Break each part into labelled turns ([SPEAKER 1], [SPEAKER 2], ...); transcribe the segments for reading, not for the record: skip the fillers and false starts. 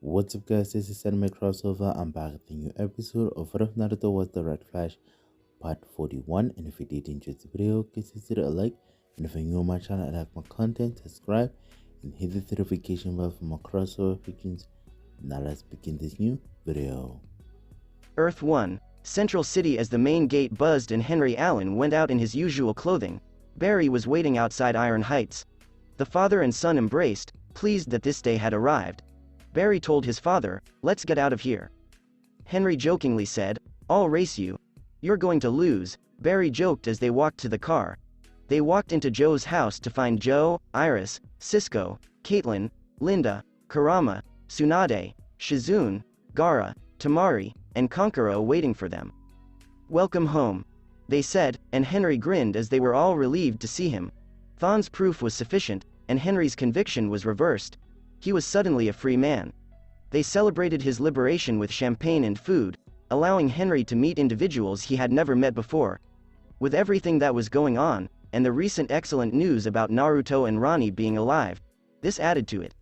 [SPEAKER 1] What's up guys, this is Anime Crossover. I'm back with a new episode of What If Naruto Was the Red Flash part 41. And if you did enjoy the video, please consider a like. And if you're new on my channel and like my content, subscribe and hit the notification bell for more crossover fictions. Now let's begin this new video.
[SPEAKER 2] Earth 1, Central City. As the main gate buzzed and Henry Allen went out in his usual clothing, Barry was waiting outside Iron Heights. The father and son embraced, pleased that this day had arrived. Barry told his father, "Let's get out of here." Henry jokingly said, "I'll race you. You're going to lose," Barry joked as they walked to the car. They walked into Joe's house to find Joe, Iris, Cisco, Caitlin, Linda, Kurama, Tsunade, Shizune, Gaara, Tamari, and Kankuro waiting for them. "Welcome home," they said, and Henry grinned as they were all relieved to see him. Thon's proof was sufficient, and Henry's conviction was reversed. He was suddenly a free man. They celebrated his liberation with champagne and food, allowing Henry to meet individuals he had never met before. With everything that was going on, and the recent excellent news about Naruto and Ronnie being alive, this added to it.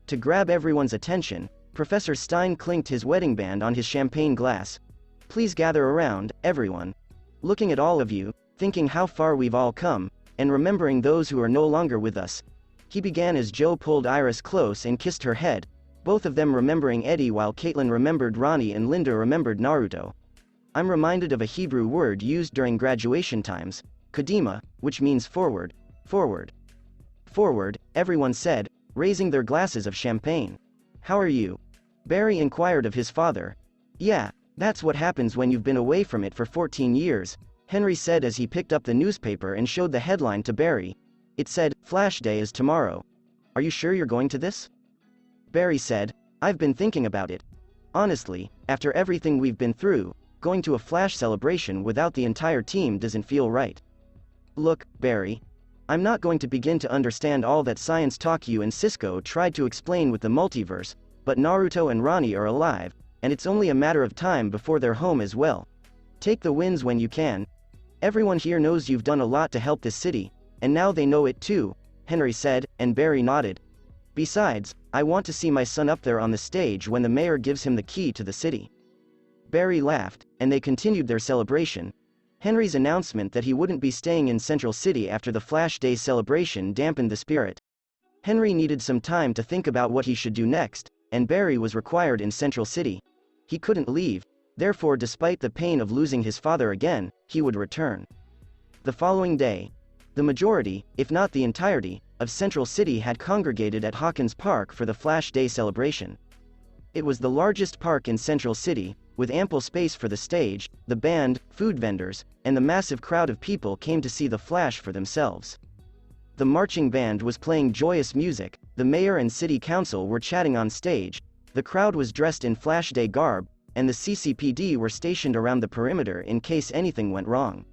[SPEAKER 2] To grab everyone's attention, Professor Stein clinked his wedding band on his champagne glass. "Please gather around, everyone. Looking at all of you, thinking how far we've all come, and remembering those who are no longer with us." He began as Joe pulled Iris close and kissed her head, both of them remembering Eddie while Caitlin remembered Ronnie and Linda remembered Naruto. "I'm reminded of a Hebrew word used during graduation times, kadima, which means forward, forward. Forward," everyone said, raising their glasses of champagne. "How are you?" Barry inquired of his father. "Yeah, that's what happens when you've been away from it for 14 years, Henry said as he picked up the newspaper and showed the headline to Barry. It said, "Flash Day is tomorrow. Are you sure you're going to this?" Barry said, "I've been thinking about it. Honestly, after everything we've been through, going to a Flash celebration without the entire team doesn't feel right." "Look, Barry. I'm not going to begin to understand all that science talk you and Cisco tried to explain with the multiverse, but Naruto and Ronnie are alive, and it's only a matter of time before they're home as well. Take the wins when you can. Everyone here knows you've done a lot to help this city, and now they know it too," Henry said, and Barry nodded. "Besides, I want to see my son up there on the stage when the mayor gives him the key to the city." Barry laughed, and they continued their celebration. Henry's announcement that he wouldn't be staying in Central City after the Flash Day celebration dampened the spirit. Henry needed some time to think about what he should do next, and Barry was required in Central City. He couldn't leave, therefore despite the pain of losing his father again, he would return. The following day, the majority, if not the entirety, of Central City had congregated at Hawkins Park for the Flash Day celebration. It was the largest park in Central City, with ample space for the stage, the band, food vendors, and the massive crowd of people came to see the Flash for themselves. The marching band was playing joyous music, the mayor and city council were chatting on stage, the crowd was dressed in Flash Day garb, and the CCPD were stationed around the perimeter in case anything went wrong.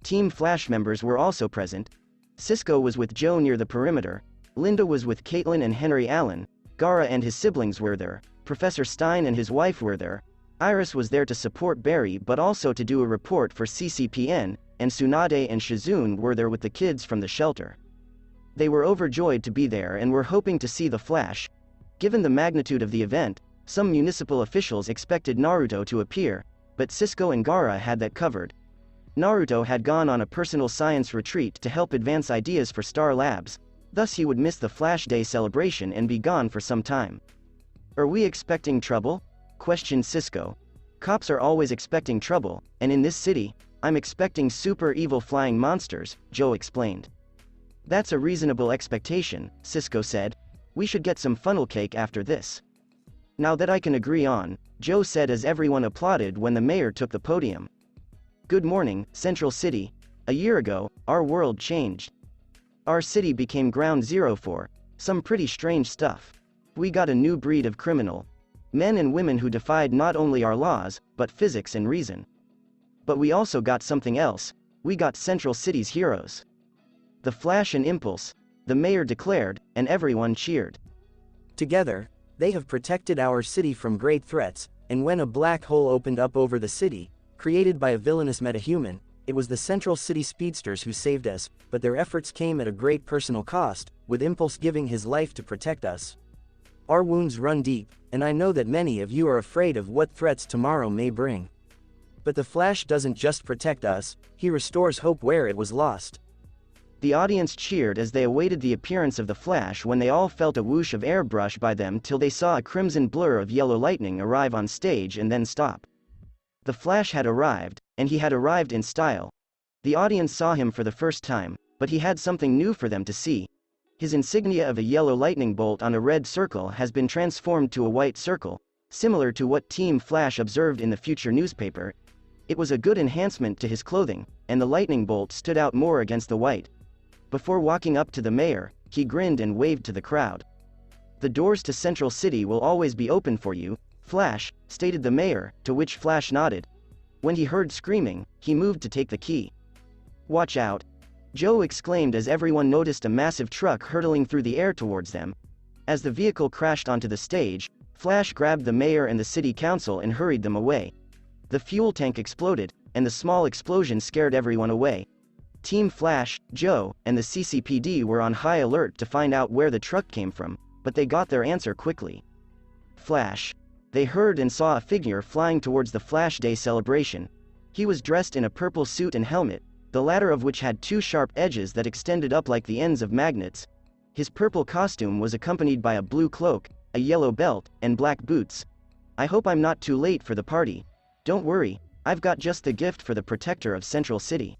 [SPEAKER 2] Team Flash members were also present. Cisco was with Joe near the perimeter, Linda was with Caitlin and Henry Allen, Gaara and his siblings were there, Professor Stein and his wife were there, Iris was there to support Barry but also to do a report for CCPN, and Tsunade and Shizune were there with the kids from the shelter. They were overjoyed to be there and were hoping to see the Flash. Given the magnitude of the event, some municipal officials expected Naruto to appear, but Cisco and Gaara had that covered. Naruto had gone on a personal science retreat to help advance ideas for Star Labs, thus he would miss the Flash Day celebration and be gone for some time. "Are we expecting trouble?" questioned Cisco. "Cops are always expecting trouble, and in this city, I'm expecting super evil flying monsters," Joe explained. "That's a reasonable expectation," Cisco said. "We should get some funnel cake after this." "Now that I can agree on," Joe said as everyone applauded when the mayor took the podium. "Good morning, Central City. A year ago, our world changed. Our city became ground zero for some pretty strange stuff. We got a new breed of criminal. Men and women who defied not only our laws, but physics and reason. But we also got something else. We got Central City's heroes. The Flash and Impulse," the mayor declared, and everyone cheered. "Together, they have protected our city from great threats, and when a black hole opened up over the city, created by a villainous metahuman, it was the Central City speedsters who saved us, but their efforts came at a great personal cost, with Impulse giving his life to protect us.
[SPEAKER 3] Our wounds run deep, and I know that many of you are afraid of what threats tomorrow may bring. But the Flash doesn't just protect us, he restores hope where it was lost."
[SPEAKER 2] The audience cheered as they awaited the appearance of the Flash when they all felt a whoosh of airbrush by them till they saw a crimson blur of yellow lightning arrive on stage and then stop. The Flash had arrived, and he had arrived in style. The audience saw him for the first time, but he had something new for them to see. His insignia of a yellow lightning bolt on a red circle has been transformed to a white circle, similar to what Team Flash observed in the future newspaper. It was a good enhancement to his clothing, and the lightning bolt stood out more against the white. Before walking up to the mayor, he grinned and waved to the crowd. "The doors to Central City will always be open for you, Flash," stated the mayor, to which Flash nodded. When he heard screaming, he moved to take the key. "Watch out!" Joe exclaimed as everyone noticed a massive truck hurtling through the air towards them. As the vehicle crashed onto the stage, Flash grabbed the mayor and the city council and hurried them away. The fuel tank exploded, and the small explosion scared everyone away. Team Flash, Joe, and the CCPD were on high alert to find out where the truck came from, but they got their answer quickly. Flash. They heard and saw a figure flying towards the Flash Day celebration. He was dressed in a purple suit and helmet, the latter of which had two sharp edges that extended up like the ends of magnets. His purple costume was accompanied by a blue cloak, a yellow belt, and black boots. "I hope I'm not too late for the party. Don't worry, I've got just the gift for the protector of Central City."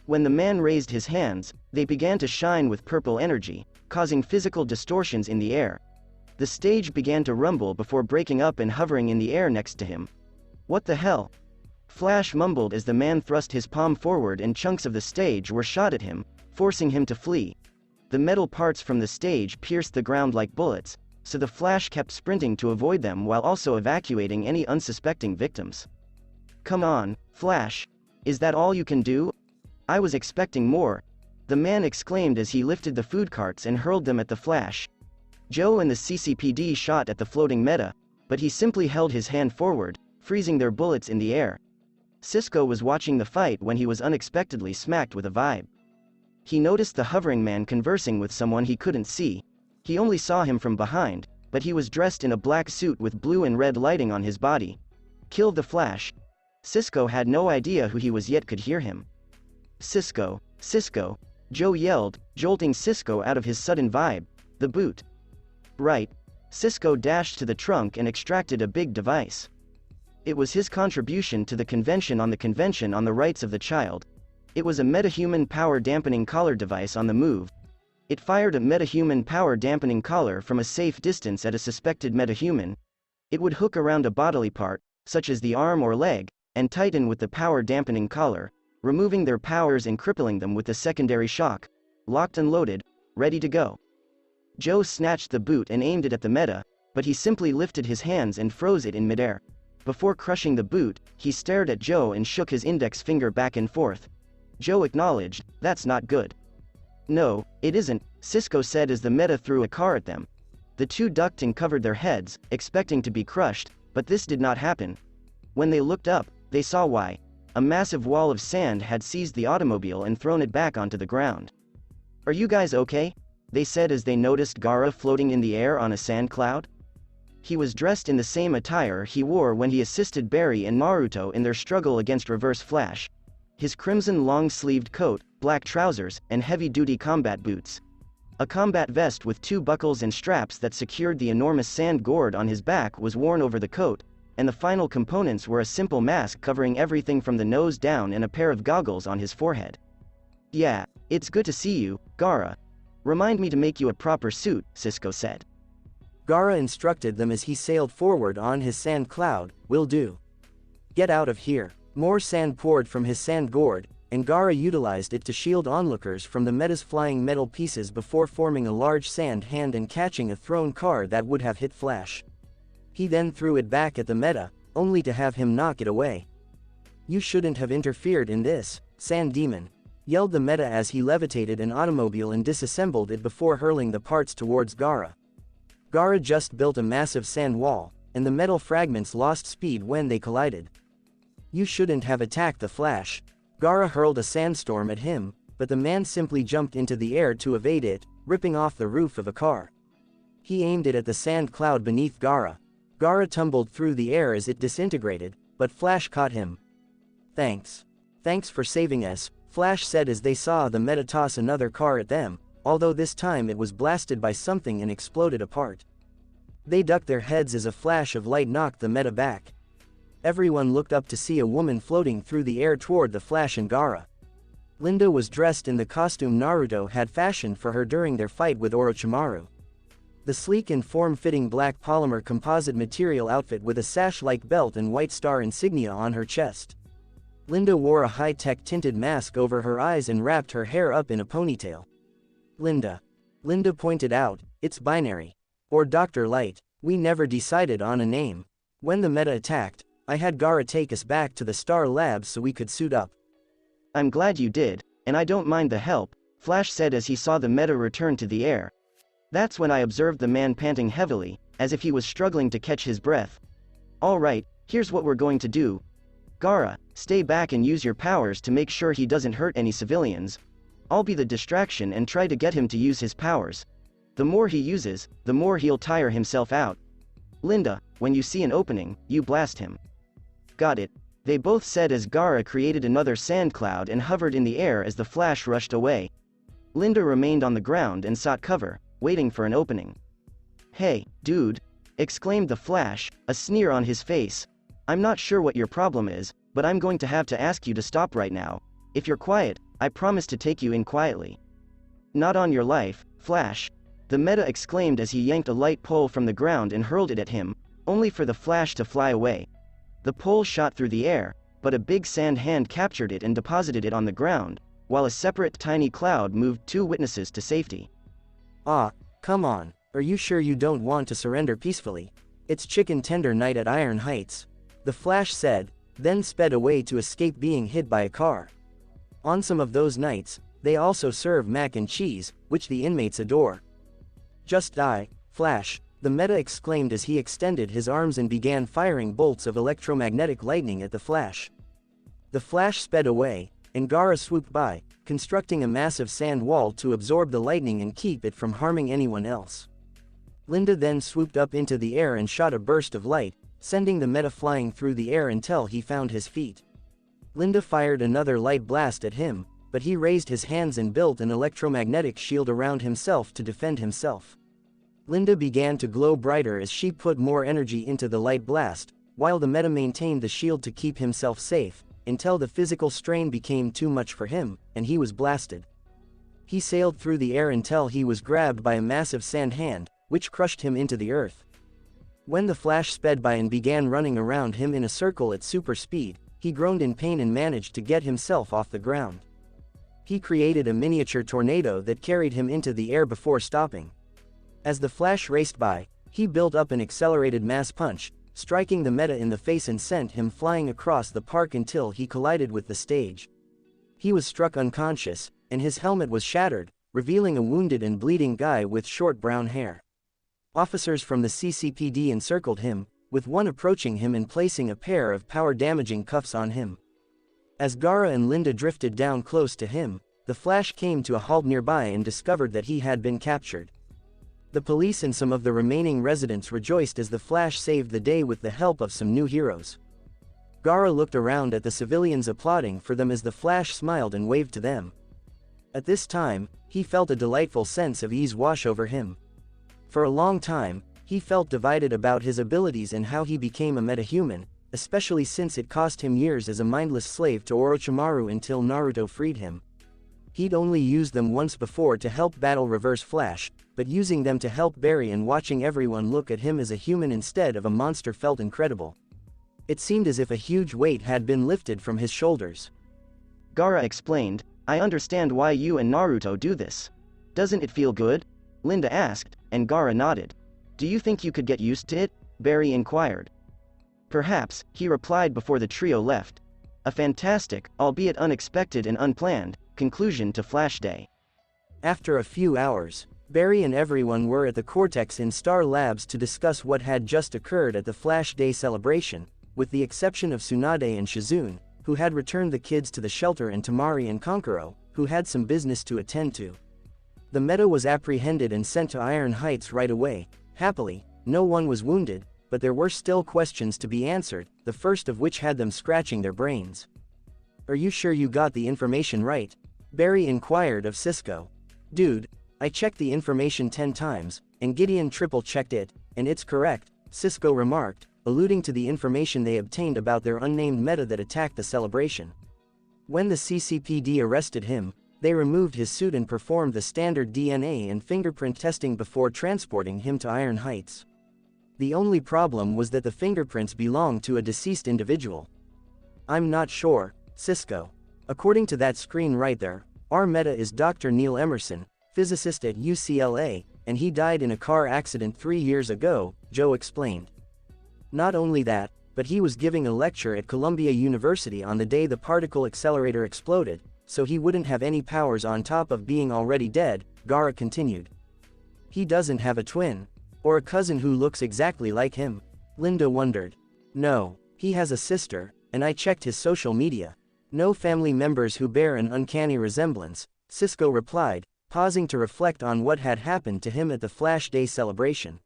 [SPEAKER 2] When the man raised his hands, they began to shine with purple energy, causing physical distortions in the air. The stage began to rumble before breaking up and hovering in the air next to him. "What the hell?" Flash mumbled as the man thrust his palm forward and chunks of the stage were shot at him, forcing him to flee. The metal parts from the stage pierced the ground like bullets, so the Flash kept sprinting to avoid them while also evacuating any unsuspecting victims. "Come on, Flash. Is that all you can do? I was expecting more," the man exclaimed as he lifted the food carts and hurled them at the Flash. Joe and the CCPD shot at the floating Meta, but he simply held his hand forward, freezing their bullets in the air. Cisco was watching the fight when he was unexpectedly smacked with a vibe. He noticed the hovering man conversing with someone he couldn't see. He only saw him from behind, but he was dressed in a black suit with blue and red lighting on his body. "Kill the Flash." Cisco had no idea who he was yet could hear him. "Cisco, Cisco," Joe yelled, jolting Cisco out of his sudden vibe. "The boot." "Right." Cisco dashed to the trunk and extracted a big device. It was his contribution to the Convention on the Rights of the Child. It was a metahuman power dampening collar device on the move. It fired a metahuman power dampening collar from a safe distance at a suspected metahuman. It would hook around a bodily part, such as the arm or leg, and tighten with the power dampening collar, removing their powers and crippling them with the secondary shock. Locked and loaded, ready to go. Joe snatched the boot and aimed it at the Meta, but he simply lifted his hands and froze it in midair. Before crushing the boot, he stared at Joe and shook his index finger back and forth. Joe acknowledged, "That's not good." "No, it isn't," Cisco said as the Meta threw a car at them. The two ducked and covered their heads, expecting to be crushed, but this did not happen. When they looked up, they saw why. A massive wall of sand had seized the automobile and thrown it back onto the ground. "Are you guys okay?" they said as they noticed Gaara floating in the air on a sand cloud. He was dressed in the same attire he wore when he assisted Barry and Naruto in their struggle against Reverse Flash. His crimson long-sleeved coat, black trousers, and heavy-duty combat boots. A combat vest with two buckles and straps that secured the enormous sand gourd on his back was worn over the coat, and the final components were a simple mask covering everything from the nose down and a pair of goggles on his forehead. "Yeah, it's good to see you, Gaara. Remind me to make you a proper suit," Cisco said.
[SPEAKER 3] Gaara instructed them as he sailed forward on his sand cloud. "Will do. Get out of here." More sand poured from his sand gourd, and Gaara utilized it to shield onlookers from the Meta's flying metal pieces before forming a large sand hand and catching a thrown car that would have hit Flash. He then threw it back at the Meta, only to have him knock it away. "You shouldn't have interfered in this, Sand Demon," yelled the Meta as he levitated an automobile and disassembled it before hurling the parts towards Gaara. Gaara just built a massive sand wall, and the metal fragments lost speed when they collided. "You shouldn't have attacked the Flash." Gaara hurled a sandstorm at him, but the man simply jumped into the air to evade it, ripping off the roof of a car. He aimed it at the sand cloud beneath Gaara. Gaara tumbled through the air as it disintegrated, but Flash caught him. "Thanks. Thanks for saving us," Flash said as they saw the Meta toss another car at them, although this time it was blasted by something and exploded apart. They ducked their heads as a flash of light knocked the Meta back. Everyone looked up to see a woman floating through the air toward the Flash and Gaara. Linda was dressed in the costume Naruto had fashioned for her during their fight with Orochimaru. The sleek and form-fitting black polymer composite material outfit with a sash-like belt and white star insignia on her chest. Linda wore a high-tech tinted mask over her eyes and wrapped her hair up in a ponytail. Linda pointed out, "It's binary. Or Dr. Light. We never decided on a name. When the Meta attacked, I had Gaara take us back to the Star Labs so we could suit up."
[SPEAKER 2] "I'm glad you did, and I don't mind the help," Flash said as he saw the Meta return to the air. That's when I observed the man panting heavily, as if he was struggling to catch his breath. "Alright, here's what we're going to do. Gaara, stay back and use your powers to make sure he doesn't hurt any civilians. I'll be the distraction and try to get him to use his powers. The more he uses, the more he'll tire himself out. Linda, when you see an opening, you blast him." "Got it," they both said as Gaara created another sand cloud and hovered in the air as the Flash rushed away. Linda remained on the ground and sought cover, waiting for an opening. "Hey, dude," exclaimed the Flash, a sneer on his face. "I'm not sure what your problem is, but I'm going to have to ask you to stop right now. If you're quiet, I promise to take you in quietly." "Not on your life, Flash," the Meta exclaimed as he yanked a light pole from the ground and hurled it at him, only for the Flash to fly away. The pole shot through the air, but a big sand hand captured it and deposited it on the ground, while a separate tiny cloud moved 2 witnesses to safety.
[SPEAKER 3] "Ah, come on, are you sure you don't want to surrender peacefully? It's chicken tender night at Iron Heights," the Flash said, then sped away to escape being hit by a car. On some of those nights, they also serve mac and cheese, which the inmates adore. "Just die, Flash," the Meta exclaimed as he extended his arms and began firing bolts of electromagnetic lightning at the Flash. The Flash sped away, and Gaara swooped by, constructing a massive sand wall to absorb the lightning and keep it from harming anyone else. Linda then swooped up into the air and shot a burst of light, sending the Meta flying through the air until he found his feet. Linda fired another light blast at him, but he raised his hands and built an electromagnetic shield around himself to defend himself. Linda began to glow brighter as she put more energy into the light blast, while the Meta maintained the shield to keep himself safe, until the physical strain became too much for him, and he was blasted. He sailed through the air until he was grabbed by a massive sand hand, which crushed him into the earth. When the Flash sped by and began running around him in a circle at super speed, he groaned in pain and managed to get himself off the ground. He created a miniature tornado that carried him into the air before stopping. As the Flash raced by, he built up an accelerated mass punch, striking the Meta in the face and sent him flying across the park until he collided with the stage. He was struck unconscious, and his helmet was shattered, revealing a wounded and bleeding guy with short brown hair. Officers from the CCPD encircled him, with one approaching him and placing a pair of power-damaging cuffs on him. As Gaara and Linda drifted down close to him, the Flash came to a halt nearby and discovered that he had been captured. The police and some of the remaining residents rejoiced as the Flash saved the day with the help of some new heroes. Gaara looked around at the civilians applauding for them as the Flash smiled and waved to them. At this time, he felt a delightful sense of ease wash over him. For a long time, he felt divided about his abilities and how he became a metahuman, especially since it cost him years as a mindless slave to Orochimaru until Naruto freed him. He'd only used them once before to help battle Reverse Flash, but using them to help Barry and watching everyone look at him as a human instead of a monster felt incredible. It seemed as if a huge weight had been lifted from his shoulders.
[SPEAKER 2] Gaara explained, "I understand why you and Naruto do this. Doesn't it feel good?" Linda asked, and Gaara nodded. "Do you think you could get used to it?" Barry inquired. "Perhaps," he replied before the trio left. A fantastic, albeit unexpected and unplanned, conclusion to Flash Day.
[SPEAKER 3] After a few hours, Barry and everyone were at the Cortex in Star Labs to discuss what had just occurred at the Flash Day celebration, with the exception of Tsunade and Shizune, who had returned the kids to the shelter, and Tamari and Kankuro, who had some business to attend to. The meta was apprehended and sent to Iron Heights right away. Happily, no one was wounded, but there were still questions to be answered, the first of which had them scratching their brains. Are you sure you got the information right? Barry inquired of Cisco. Dude, I checked the information 10 times, and Gideon triple-checked it, and it's correct, Cisco remarked, alluding to the information they obtained about their unnamed meta that attacked the celebration. When the CCPD arrested him, they removed his suit and performed the standard DNA and fingerprint testing before transporting him to Iron Heights. The only problem was that the fingerprints belonged to a deceased individual. I'm not sure, Cisco. According to that screen right there, our meta is Dr. Neil Emerson, physicist at UCLA, and he died in a car accident 3 years ago, Joe explained. Not only that, but he was giving a lecture at Columbia University on the day the particle accelerator exploded, so he wouldn't have any powers on top of being already dead, Gara continued. He doesn't have a twin. Or a cousin who looks exactly like him? Linda wondered. No, he has a sister, and I checked his social media. No family members who bear an uncanny resemblance, Cisco replied, pausing to reflect on what had happened to him at the Flash Day celebration.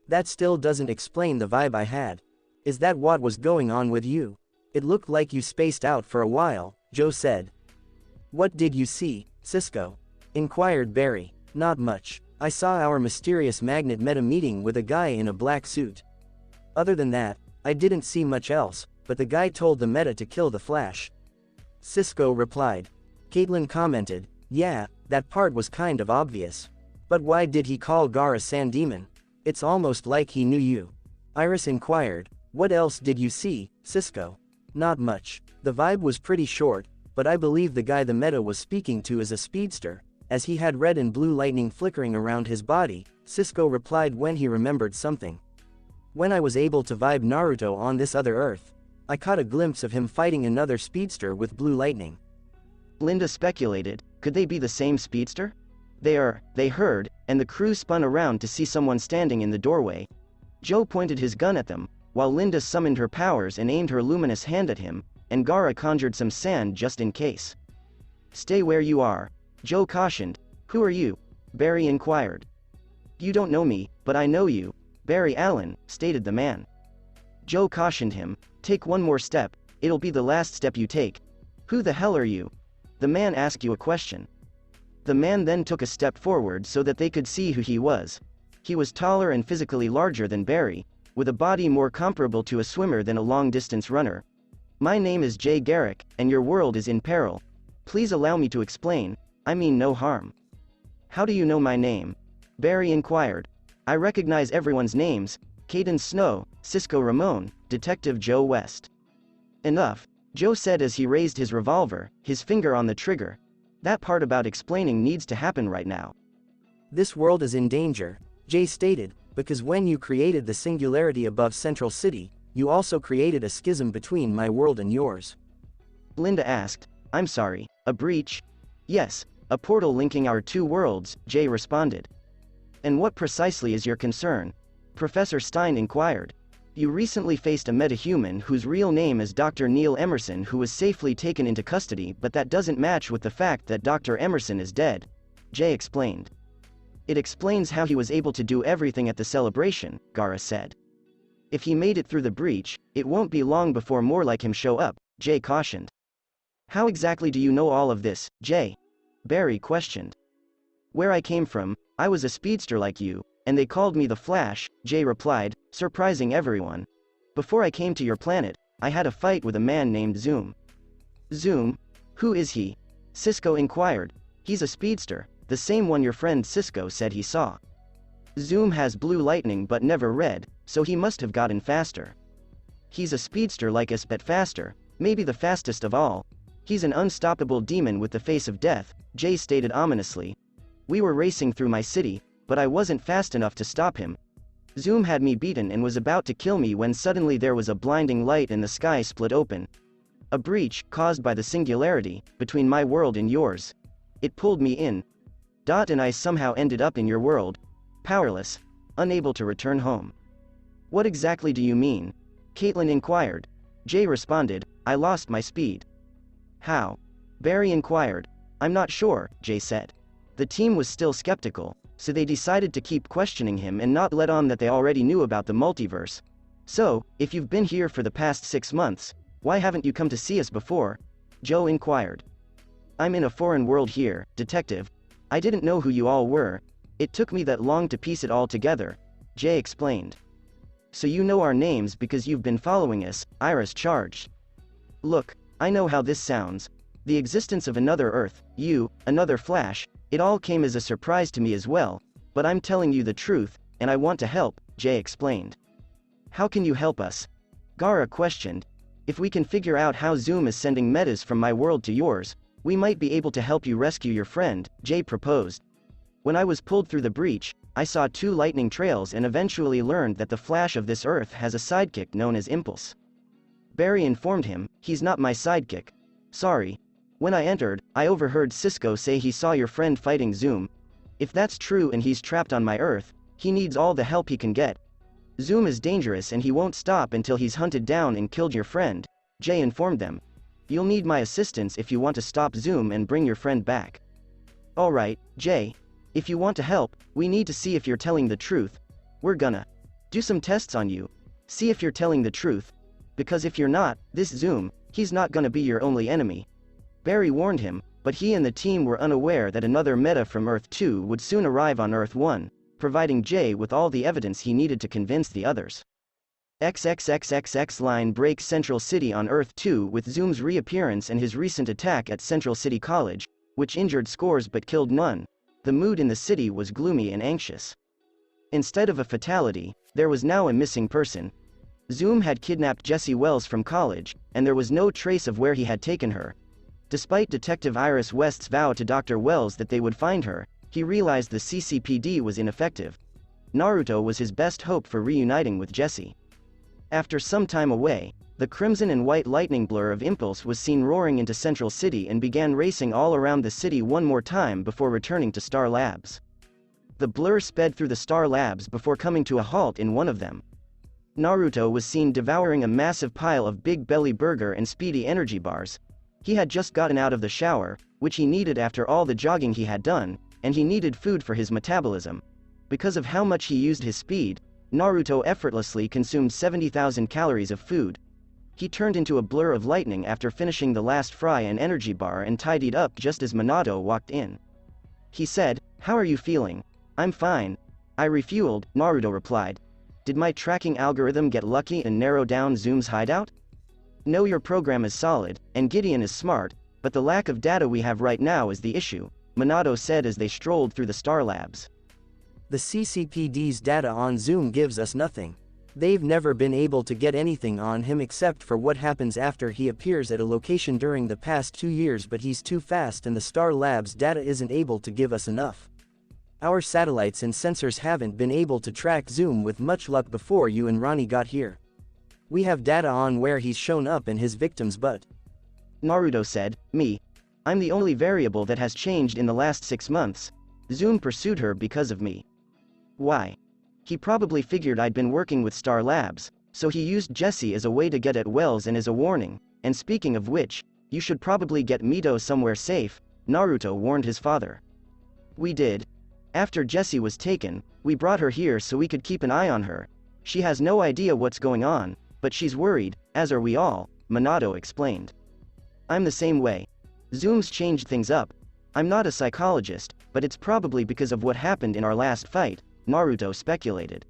[SPEAKER 3] That still doesn't explain the vibe I had. Is that what was going on with you? It looked like you spaced out for a while, Joe said. What did you see, Cisco? Inquired Barry. Not much. I saw our mysterious magnet meta meeting with a guy in a black suit. Other than that, I didn't see much else, but the guy told the meta to kill the Flash. Cisco replied. Caitlin commented, yeah, that part was kind of obvious. But why did he call Gara Sand Demon? It's almost like he knew you. Iris inquired, what else did you see, Cisco? Not much. The vibe was pretty short, but I believe the guy the meta was speaking to is a speedster, as he had red and blue lightning flickering around his body, Cisco replied when he remembered something. When I was able to vibe Naruto on this other Earth, I caught a glimpse of him fighting another speedster with blue lightning.
[SPEAKER 2] Linda speculated, could they be the same speedster? They heard, and the crew spun around to see someone standing in the doorway. Joe pointed his gun at them, while Linda summoned her powers and aimed her luminous hand at him, and Gara conjured some sand just in case. Stay where you are, Joe cautioned. Who are you? Barry inquired. You don't know me, but I know you, Barry Allen, stated the man. Joe cautioned him, take one more step, it'll be the last step you take. Who the hell are you? The man asked you a question. The man then took a step forward so that they could see who he was. He was taller and physically larger than Barry, with a body more comparable to a swimmer than a long-distance runner. My name is Jay Garrick, and your world is in peril. Please allow me to explain, I mean no harm. How do you know my name? Barry inquired. I recognize everyone's names, Caden Snow, Cisco Ramon, Detective Joe West. Enough, Joe said as he raised his revolver, his finger on the trigger. That part about explaining needs to happen right now.
[SPEAKER 3] This world is in danger, Jay stated, because when you created the singularity above Central City, you also created a schism between my world and yours.
[SPEAKER 2] Linda asked, I'm sorry, a breach? Yes, a portal linking our two worlds, Jay responded. And what precisely is your concern? Professor Stein inquired. You recently faced a metahuman whose real name is Dr. Neil Emerson, who was safely taken into custody, but that doesn't match with the fact that Dr. Emerson is dead, Jay explained. It explains how he was able to do everything at the celebration, Gara said. If he made it through the breach, it won't be long before more like him show up, Jay cautioned. How exactly do you know all of this, Jay? Barry questioned. Where I came from, I was a speedster like you, and they called me the Flash, Jay replied, surprising everyone. Before I came to your planet, I had a fight with a man named Zoom. Zoom? Who is he? Cisco inquired. He's a speedster, the same one your friend Cisco said he saw. Zoom has blue lightning but never red, so he must have gotten faster. He's a speedster like us but faster, maybe the fastest of all. He's an unstoppable demon with the face of death, Jay stated ominously. We were racing through my city, but I wasn't fast enough to stop him. Zoom had me beaten and was about to kill me when suddenly there was a blinding light and the sky split open. A breach, caused by the singularity, between my world and yours. It pulled me in. And I somehow ended up in your world. Powerless. Unable to return home. What exactly do you mean? Caitlin inquired. Jay responded, I lost my speed. How? Barry inquired. I'm not sure, Jay said. The team was still skeptical, so they decided to keep questioning him and not let on that they already knew about the multiverse. "So, if you've been here for the past 6 months, why haven't you come to see us before?" Joe inquired. "I'm in a foreign world here, detective. I didn't know who you all were. It took me that long to piece it all together," Jay explained. "So you know our names because you've been following us," Iris charged. "Look, I know how this sounds. The existence of another Earth, you, another Flash, it all came as a surprise to me as well, but I'm telling you the truth, and I want to help," Jay explained. "How can you help us?" Gara questioned. "If we can figure out how Zoom is sending metas from my world to yours, we might be able to help you rescue your friend," Jay proposed. "When I was pulled through the breach, I saw 2 lightning trails and eventually learned that the Flash of this Earth has a sidekick known as Impulse." Barry informed him, "He's not my sidekick. Sorry. When I entered, I overheard Cisco say he saw your friend fighting Zoom. If that's true and he's trapped on my Earth, he needs all the help he can get. Zoom is dangerous and he won't stop until he's hunted down and killed your friend," Jay informed them. "You'll need my assistance if you want to stop Zoom and bring your friend back." "Alright, Jay. If you want to help, we need to see if you're telling the truth. We're gonna do some tests on you. See if you're telling the truth. Because if you're not, this Zoom, he's not gonna be your only enemy." Barry warned him, but he and the team were unaware that another meta from Earth 2 would soon arrive on Earth 1, providing Jay with all the evidence he needed to convince the others. XXXXX line breaks Central City on Earth 2 with Zoom's reappearance and his recent attack at Central City College, which injured scores but killed none. The mood in the city was gloomy and anxious. Instead of a fatality, there was now a missing person. Zoom had kidnapped Jessie Wells from college, and there was no trace of where he had taken her. Despite Detective Iris West's vow to Dr. Wells that they would find her, he realized the CCPD was ineffective. Naruto was his best hope for reuniting with Jessie. After some time away, the crimson and white lightning blur of Impulse was seen roaring into Central City and began racing all around the city one more time before returning to Star Labs. The blur sped through the Star Labs before coming to a halt in one of them. Naruto was seen devouring a massive pile of Big Belly Burger and Speedy energy bars. He had just gotten out of the shower, which he needed after all the jogging he had done, and he needed food for his metabolism. Because of how much he used his speed, Naruto effortlessly consumed 70,000 calories of food. He turned into a blur of lightning after finishing the last fry and energy bar and tidied up just as Minato walked in. He said, "How are you feeling?" "I'm fine. I refueled," Naruto replied. "Did my tracking algorithm get lucky and narrow down Zoom's hideout?" "No, your program is solid, and Gideon is smart, but the lack of data we have right now is the issue," Minato said as they strolled through the Star Labs.
[SPEAKER 3] "The CCPD's data on Zoom gives us nothing. They've never been able to get anything on him except for what happens after he appears at a location during the past 2 years, but he's too fast and the Star Labs data isn't able to give us enough. Our satellites and sensors haven't been able to track Zoom with much luck before you and Ronnie got here. We have data on where he's shown up and his victims, but,"
[SPEAKER 2] Naruto said, I'm the only variable that has changed in the last 6 months. Zoom pursued her because of me." "Why?" "He probably figured I'd been working with Star Labs, so he used Jessie as a way to get at Wells and as a warning, and speaking of which, you should probably get Mito somewhere safe," Naruto warned his father. "We did. After Jessie was taken, we brought her here so we could keep an eye on her. She has no idea what's going on, but she's worried, as are we all," Minato explained. "I'm the same way. Zoom's changed things up. I'm not a psychologist, but it's probably because of what happened in our last fight," Naruto speculated.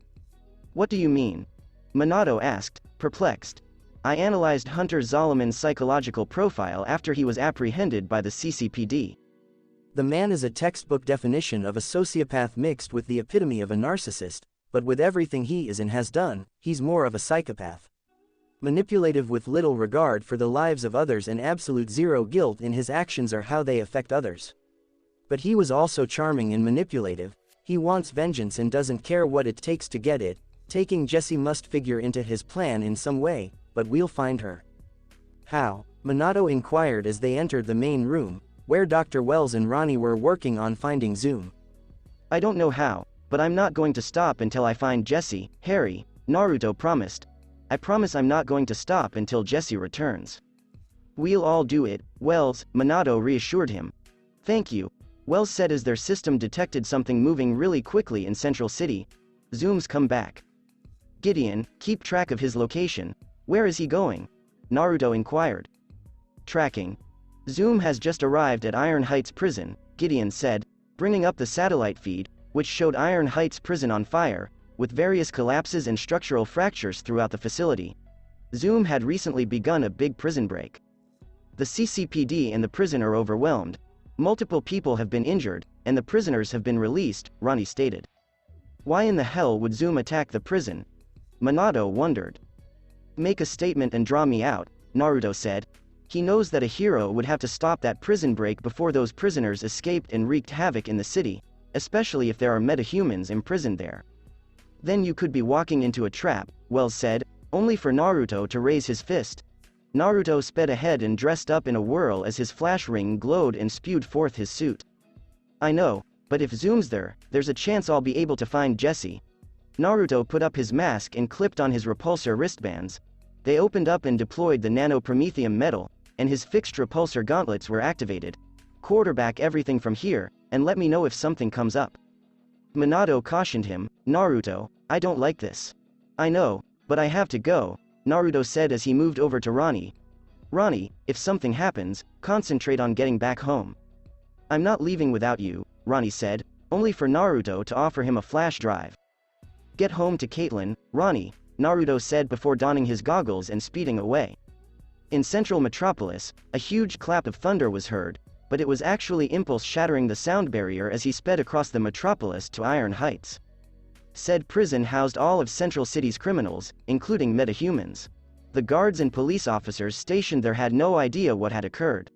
[SPEAKER 2] "What do you mean?" Minato asked, perplexed. "I analyzed Hunter Zolomon's psychological profile after he was apprehended by the CCPD.
[SPEAKER 3] The man is a textbook definition of a sociopath mixed with the epitome of a narcissist, but with everything he is and has done, he's more of a psychopath. Manipulative with little regard for the lives of others and absolute zero guilt in his actions or how they affect others. But he was also charming and manipulative. He wants vengeance and doesn't care what it takes to get it. Taking Jessie must figure into his plan in some way, but we'll find her." "How?" Minato inquired as they entered the main room, where Dr. Wells and Ronnie were working on finding Zoom.
[SPEAKER 2] "I don't know how, but I'm not going to stop until I find Jessie, Harry," Naruto promised. "I promise I'm not going to stop until Jessie returns." "We'll all do it, Wells," Minato reassured him. "Thank you. Well said as their system detected something moving really quickly in Central City. Zoom's come back. Gideon, keep track of his location. Where is he going? Naruto inquired. Tracking. Zoom has just arrived at Iron Heights Prison, Gideon said, bringing up the satellite feed, which showed Iron Heights Prison on fire, with various collapses and structural fractures throughout the facility. Zoom had recently begun a big prison break. The CCPD and the prison are overwhelmed. Multiple people have been injured, and the prisoners have been released, Ronnie stated. Why in the hell would Zoom attack the prison? Minato wondered. Make a statement and draw me out, Naruto said. He knows that a hero would have to stop that prison break before those prisoners escaped and wreaked havoc in the city, especially if there are metahumans imprisoned there. Then you could be walking into a trap, Wells said, only for Naruto to raise his fist. Naruto sped ahead and dressed up in a whirl as his flash ring glowed and spewed forth his suit. I know, but if Zoom's there, there's a chance I'll be able to find Jesse. Naruto put up his mask and clipped on his repulsor wristbands. They opened up and deployed the nanopromethium metal, and his fixed repulsor gauntlets were activated. Quarterback everything from here, and let me know if something comes up. Minato cautioned him, Naruto, I don't like this. I know, but I have to go, Naruto said as he moved over to Ronnie. Ronnie, if something happens, concentrate on getting back home. I'm not leaving without you, Ronnie said, only for Naruto to offer him a flash drive. Get home to Caitlin, Ronnie, Naruto said before donning his goggles and speeding away. In central Metropolis, a huge clap of thunder was heard, but it was actually Impulse shattering the sound barrier as he sped across the metropolis to Iron Heights. Said prison housed all of Central City's criminals, including metahumans. The guards and police officers stationed there had no idea what had occurred.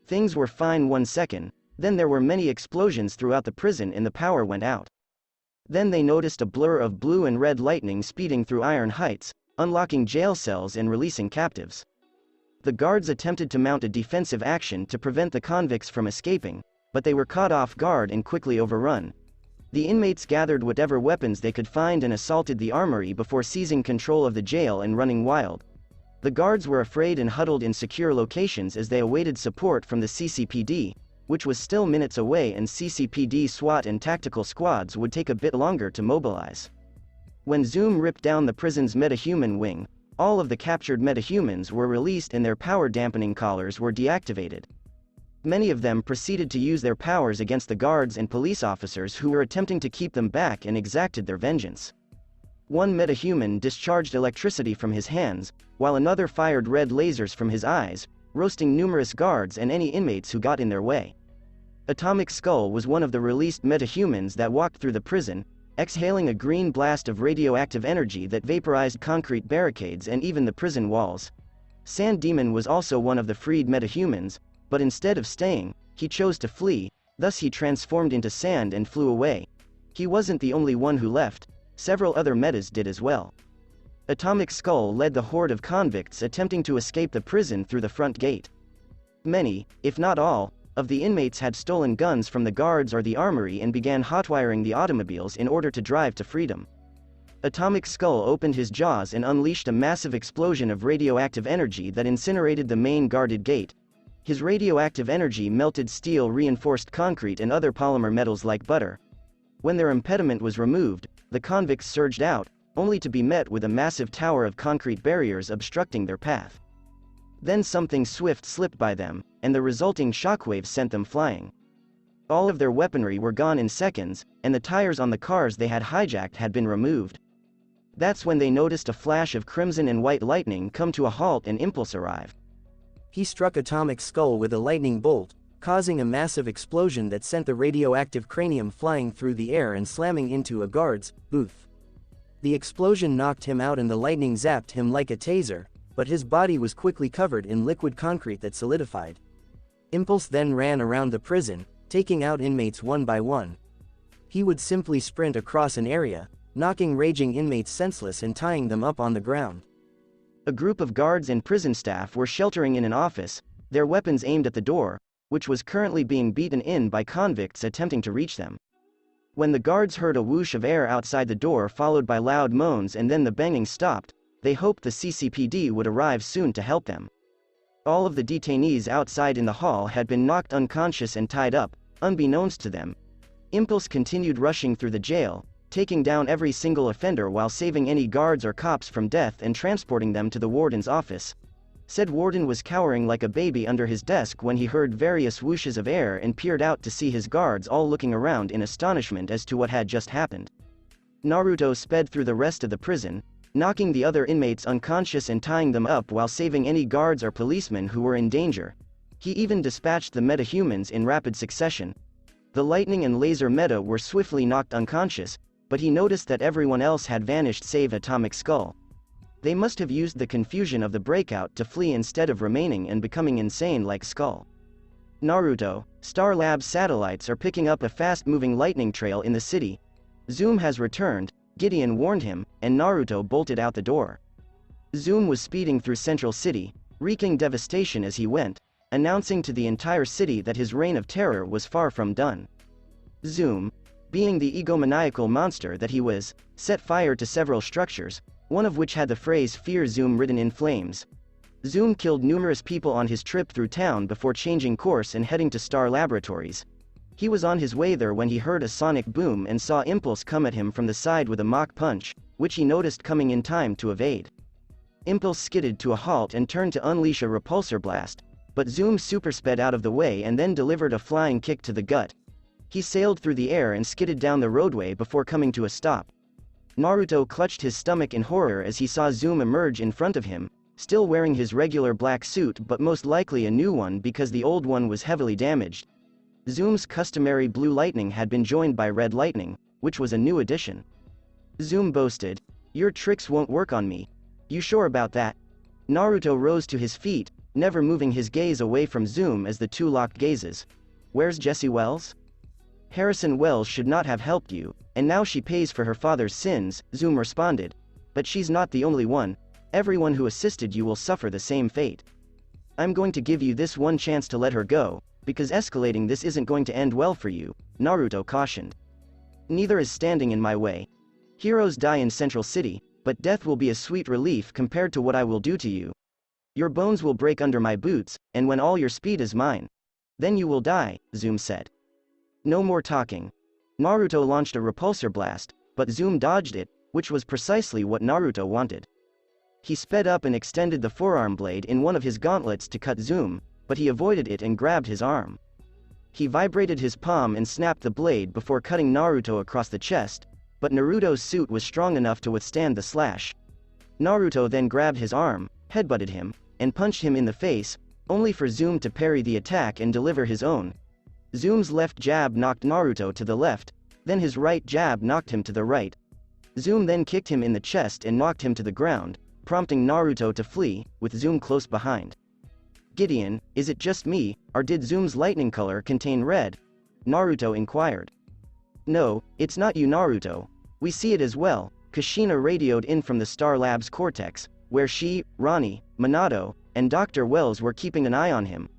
[SPEAKER 2] Things were fine 1 second, then there were many explosions throughout the prison and the power went out. Then they noticed a blur of blue and red lightning speeding through Iron Heights, unlocking jail cells and releasing captives. The guards attempted to mount a defensive action to prevent the convicts from escaping, but they were caught off guard and quickly overrun. The inmates gathered whatever weapons they could find and assaulted the armory before seizing control of the jail and running wild. The guards were afraid and huddled in secure locations as they awaited support from the CCPD, which was still minutes away, and CCPD SWAT and tactical squads would take a bit longer to mobilize. When Zoom ripped down the prison's metahuman wing, all of the captured metahumans were released and their power dampening collars were deactivated. Many of them proceeded to use their powers against the guards and police officers who were attempting to keep them back and exacted their vengeance. One metahuman discharged electricity from his hands, while another fired red lasers from his eyes, roasting numerous guards and any inmates who got in their way. Atomic Skull was one of the released metahumans that walked through the prison, exhaling a green blast of radioactive energy that vaporized concrete barricades and even the prison walls. Sand Demon was also one of the freed metahumans, but instead of staying, he chose to flee, thus he transformed into sand and flew away. He wasn't the only one who left, several other metas did as well. Atomic Skull led the horde of convicts attempting to escape the prison through the front gate. Many, if not all, of the inmates had stolen guns from the guards or the armory and began hotwiring the automobiles in order to drive to freedom. Atomic Skull opened his jaws and unleashed a massive explosion of radioactive energy that incinerated the main guarded gate. His radioactive energy melted steel, reinforced concrete and other polymer metals like butter. When their impediment was removed, the convicts surged out, only to be met with a massive tower of concrete barriers obstructing their path. Then something swift slipped by them, and the resulting shockwaves sent them flying. All of their weaponry were gone in seconds, and the tires on the cars they had hijacked had been removed. That's when they noticed a flash of crimson and white lightning come to a halt and Impulse arrive. He struck Atomic Skull with a lightning bolt, causing a massive explosion that sent the radioactive cranium flying through the air and slamming into a guard's booth. The explosion knocked him out and the lightning zapped him like a taser, but his body was quickly covered in liquid concrete that solidified. Impulse then ran around the prison, taking out inmates one by one. He would simply sprint across an area, knocking raging inmates senseless and tying them up on the ground. A group of guards and prison staff were sheltering in an office, their weapons aimed at the door, which was currently being beaten in by convicts attempting to reach them. When the guards heard a whoosh of air outside the door followed by loud moans and then the banging stopped, they hoped the CCPD would arrive soon to help them. All of the detainees outside in the hall had been knocked unconscious and tied up, unbeknownst to them. Impulse continued rushing through the jail, taking down every single offender while saving any guards or cops from death and transporting them to the warden's office. Said warden was cowering like a baby under his desk when he heard various whooshes of air and peered out to see his guards all looking around in astonishment as to what had just happened. Naruto sped through the rest of the prison, knocking the other inmates unconscious and tying them up while saving any guards or policemen who were in danger. He even dispatched the metahumans in rapid succession. The lightning and laser meta were swiftly knocked unconscious, but he noticed that everyone else had vanished save Atomic Skull. They must have used the confusion of the breakout to flee instead of remaining and becoming insane like Skull. Naruto, Star Labs satellites are picking up a fast-moving lightning trail in the city. Zoom has returned, Gideon warned him, and Naruto bolted out the door. Zoom was speeding through Central City, wreaking devastation as he went, announcing to the entire city that his reign of terror was far from done. Zoom, being the egomaniacal monster that he was, set fire to several structures, one of which had the phrase "Fear Zoom" written in flames. Zoom killed numerous people on his trip through town before changing course and heading to Star Laboratories. He was on his way there when he heard a sonic boom and saw Impulse come at him from the side with a mock punch, which he noticed coming in time to evade. Impulse skidded to a halt and turned to unleash a repulsor blast, but Zoom supersped out of the way and then delivered a flying kick to the gut. He sailed through the air and skidded down the roadway before coming to a stop. Naruto clutched his stomach in horror as he saw Zoom emerge in front of him, still wearing his regular black suit but most likely a new one because the old one was heavily damaged. Zoom's customary blue lightning had been joined by red lightning, which was a new addition. Zoom boasted, "Your tricks won't work on me. You sure about that?" Naruto rose to his feet, never moving his gaze away from Zoom as the two locked gazes. "Where's Jessie Wells?" "Harrison Wells should not have helped you, and now she pays for her father's sins," Zoom responded. "But she's not the only one. Everyone who assisted you will suffer the same fate. I'm going to give you this one chance to let her go, because escalating this isn't going to end well for you," Naruto cautioned. "Neither is standing in my way. Heroes die in Central City, but death will be a sweet relief compared to what I will do to you. Your bones will break under my boots, and when all your speed is mine, then you will die," Zoom said. No more talking. Naruto launched a repulsor blast, but Zoom dodged it, which was precisely what Naruto wanted. He sped up and extended the forearm blade in one of his gauntlets to cut Zoom, but he avoided it and grabbed his arm. He vibrated his palm and snapped the blade before cutting Naruto across the chest, but Naruto's suit was strong enough to withstand the slash. Naruto then grabbed his arm, headbutted him, and punched him in the face, only for Zoom to parry the attack and deliver his own. Zoom's left jab knocked Naruto to the left, then his right jab knocked him to the right. Zoom then kicked him in the chest and knocked him to the ground, prompting Naruto to flee, with Zoom close behind. "Gideon, is it just me, or did Zoom's lightning color contain red?" Naruto inquired. "No, it's not you, Naruto. We see it as well," Kushina radioed in from the Star Labs cortex, where she, Ronnie, Minato, and Dr. Wells were keeping an eye on him.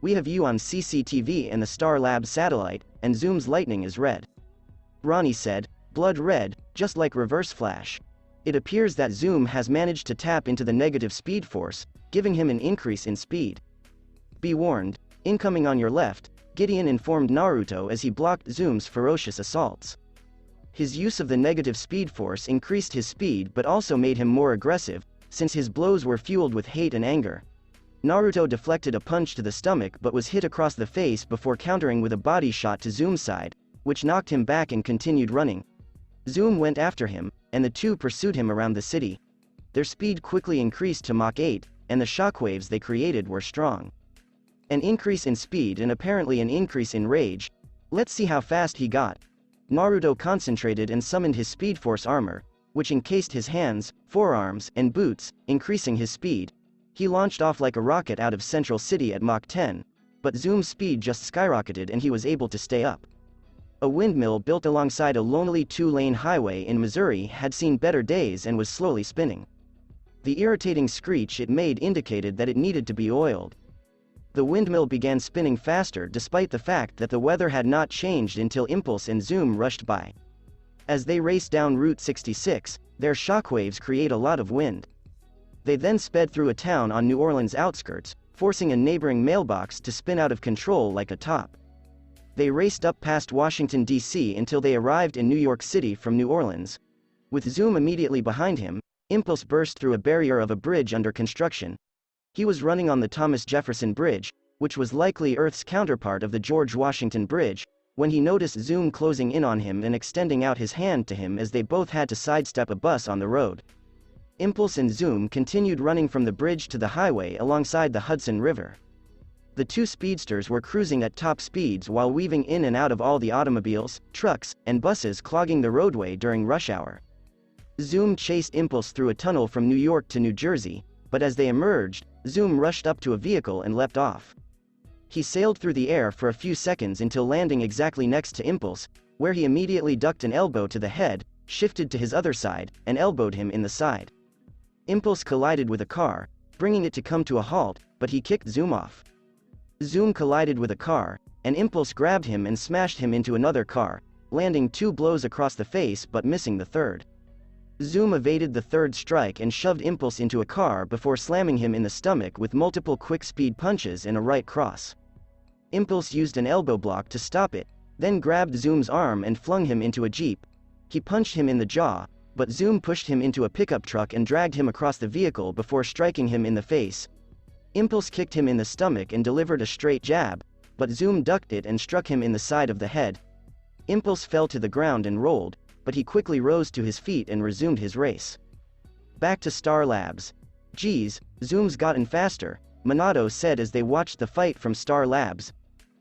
[SPEAKER 2] "We have you on CCTV and the Star Labs satellite, and Zoom's lightning is red." Ronnie said, "Blood red, just like Reverse Flash. It appears that Zoom has managed to tap into the negative speed force, giving him an increase in speed. Be warned, incoming on your left," Gideon informed Naruto as he blocked Zoom's ferocious assaults. His use of the negative speed force increased his speed but also made him more aggressive, since his blows were fueled with hate and anger. Naruto deflected a punch to the stomach but was hit across the face before countering with a body shot to Zoom's side, which knocked him back and continued running. Zoom went after him, and the two pursued him around the city. Their speed quickly increased to Mach 8, and the shockwaves they created were strong. An increase in speed and apparently an increase in rage. Let's see how fast he got. Naruto concentrated and summoned his Speed Force armor, which encased his hands, forearms, and boots, increasing his speed. He launched off like a rocket out of Central City at Mach 10, but Zoom's speed just skyrocketed and he was able to stay up. A windmill built alongside a lonely two-lane highway in Missouri had seen better days and was slowly spinning. The irritating screech it made indicated that it needed to be oiled. The windmill began spinning faster despite the fact that the weather had not changed until Impulse and Zoom rushed by. As they raced down Route 66, their shockwaves create a lot of wind. They then sped through a town on New Orleans' outskirts, forcing a neighboring mailbox to spin out of control like a top. They raced up past Washington, D.C. until they arrived in New York City from New Orleans. With Zoom immediately behind him, Impulse burst through a barrier of a bridge under construction. He was running on the Thomas Jefferson Bridge, which was likely Earth's counterpart of the George Washington Bridge, when he noticed Zoom closing in on him and extending out his hand to him as they both had to sidestep a bus on the road. Impulse and Zoom continued running from the bridge to the highway alongside the Hudson River. The two speedsters were cruising at top speeds while weaving in and out of all the automobiles, trucks, and buses clogging the roadway during rush hour. Zoom chased Impulse through a tunnel from New York to New Jersey, but as they emerged, Zoom rushed up to a vehicle and leapt off. He sailed through the air for a few seconds until landing exactly next to Impulse, where he immediately ducked an elbow to the head, shifted to his other side, and elbowed him in the side. Impulse collided with a car, bringing it to come to a halt, but he kicked Zoom off. Zoom collided with a car, and Impulse grabbed him and smashed him into another car, landing 2 blows across the face but missing the third. Zoom evaded the third strike and shoved Impulse into a car before slamming him in the stomach with multiple quick-speed punches and a right cross. Impulse used an elbow block to stop it, then grabbed Zoom's arm and flung him into a jeep. He punched him in the jaw, but Zoom pushed him into a pickup truck and dragged him across the vehicle before striking him in the face. Impulse kicked him in the stomach and delivered a straight jab, but Zoom ducked it and struck him in the side of the head. Impulse fell to the ground and rolled, but he quickly rose to his feet and resumed his race. Back to Star Labs. "Geez, Zoom's gotten faster," Minato said as they watched the fight from Star Labs.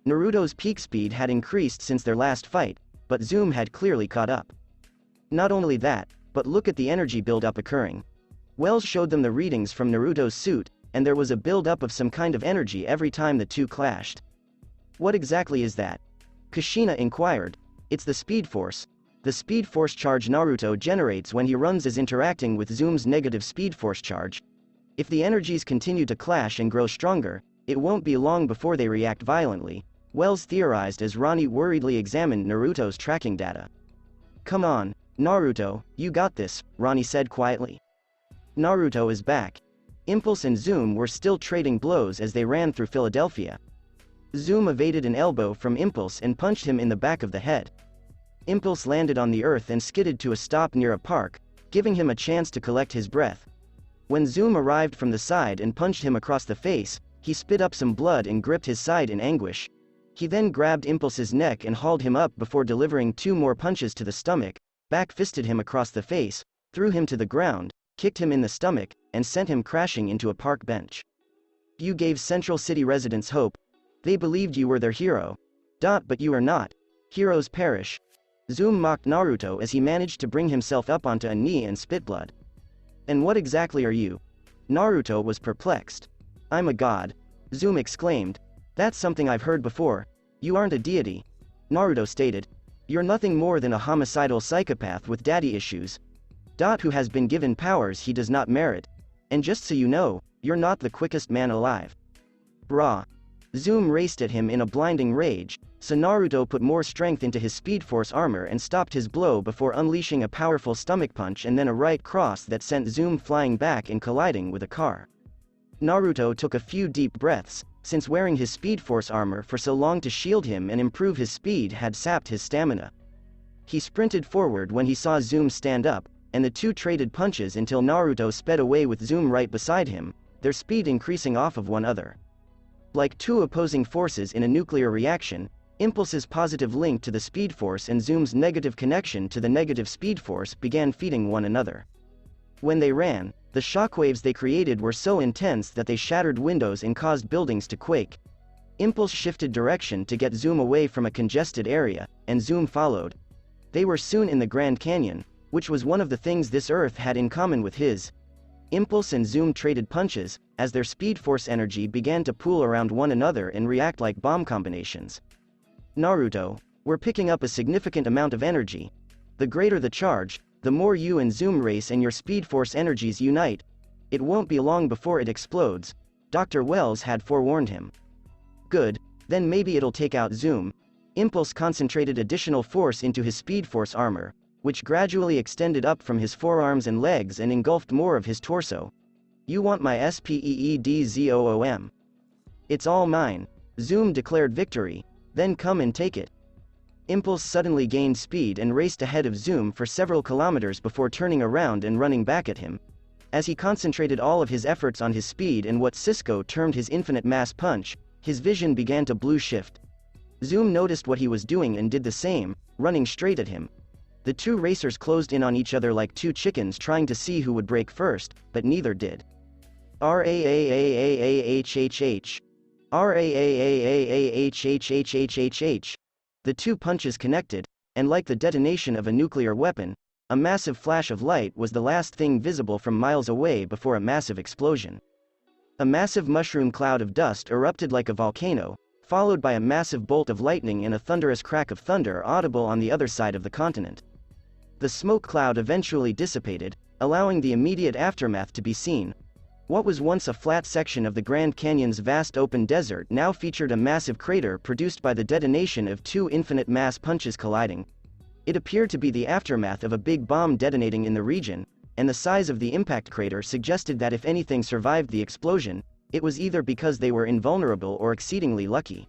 [SPEAKER 2] Naruto's peak speed had increased since their last fight, but Zoom had clearly caught up. Not only that, but look at the energy buildup occurring. Wells showed them the readings from Naruto's suit, and there was a buildup of some kind of energy every time the two clashed. "What exactly is that?" Kushina inquired. "It's the Speed Force. The Speed Force charge Naruto generates when he runs is interacting with Zoom's negative Speed Force charge. If the energies continue to clash and grow stronger, it won't be long before they react violently," Wells theorized as Ronnie worriedly examined Naruto's tracking data. "Come on, Naruto, you got this," Ronnie said quietly. Naruto is back. Impulse and Zoom were still trading blows as they ran through Philadelphia. Zoom evaded an elbow from Impulse and punched him in the back of the head. Impulse landed on the earth and skidded to a stop near a park, giving him a chance to collect his breath. When Zoom arrived from the side and punched him across the face, he spit up some blood and gripped his side in anguish. He then grabbed Impulse's neck and hauled him up before delivering 2 more punches to the stomach, back-fisted him across the face, threw him to the ground, kicked him in the stomach, and sent him crashing into a park bench. "You gave Central City residents hope. They believed you were their hero. But you are not. Heroes perish." Zoom mocked Naruto as he managed to bring himself up onto a knee and spit blood. "And what exactly are you?" Naruto was perplexed. "I'm a god," Zoom exclaimed. "That's something I've heard before. You aren't a deity," Naruto stated. "You're nothing more than a homicidal psychopath with daddy issues. Who has been given powers he does not merit. And just so you know, you're not the quickest man alive." Brah. Zoom raced at him in a blinding rage, so Naruto put more strength into his Speed Force armor and stopped his blow before unleashing a powerful stomach punch and then a right cross that sent Zoom flying back and colliding with a car. Naruto took a few deep breaths, since wearing his Speed Force armor for so long to shield him and improve his speed had sapped his stamina. He sprinted forward when he saw Zoom stand up, and the two traded punches until Naruto sped away with Zoom right beside him, their speed increasing off of one another. Like two opposing forces in a nuclear reaction, Impulse's positive link to the Speed Force and Zoom's negative connection to the negative Speed Force began feeding one another. When they ran, the shockwaves they created were so intense that they shattered windows and caused buildings to quake. Impulse shifted direction to get Zoom away from a congested area, and Zoom followed. They were soon in the Grand Canyon, which was one of the things this Earth had in common with his. Impulse and Zoom traded punches, as their Speed Force energy began to pool around one another and react like bomb combinations. "Naruto, we're picking up a significant amount of energy. The greater the charge, the more you and Zoom race and your Speed Force energies unite. It won't be long before it explodes," Dr. Wells had forewarned him. "Good, then maybe it'll take out Zoom." Impulse concentrated additional force into his Speed Force armor, which gradually extended up from his forearms and legs and engulfed more of his torso. "You want my SPEEDZOOM? It's all mine," Zoom declared victory. Then come and take it. Impulse suddenly gained speed and raced ahead of Zoom for several kilometers before turning around and running back at him. As he concentrated all of his efforts on his speed and what Cisco termed his infinite mass punch, his vision began to blue shift. Zoom noticed what he was doing and did the same, running straight at him. The two racers closed in on each other like two chickens trying to see who would break first, but neither did. RAAAAAHHH. RAAAAHHHHH. The two punches connected, and like the detonation of a nuclear weapon, a massive flash of light was the last thing visible from miles away before a massive explosion. A massive mushroom cloud of dust erupted like a volcano, followed by a massive bolt of lightning and a thunderous crack of thunder audible on the other side of the continent. The smoke cloud eventually dissipated, allowing the immediate aftermath to be seen. What was once a flat section of the Grand Canyon's vast open desert now featured a massive crater produced by the detonation of two infinite mass punches colliding. It appeared to be the aftermath of a big bomb detonating in the region, and the size of the impact crater suggested that if anything survived the explosion, it was either because they were invulnerable or exceedingly lucky.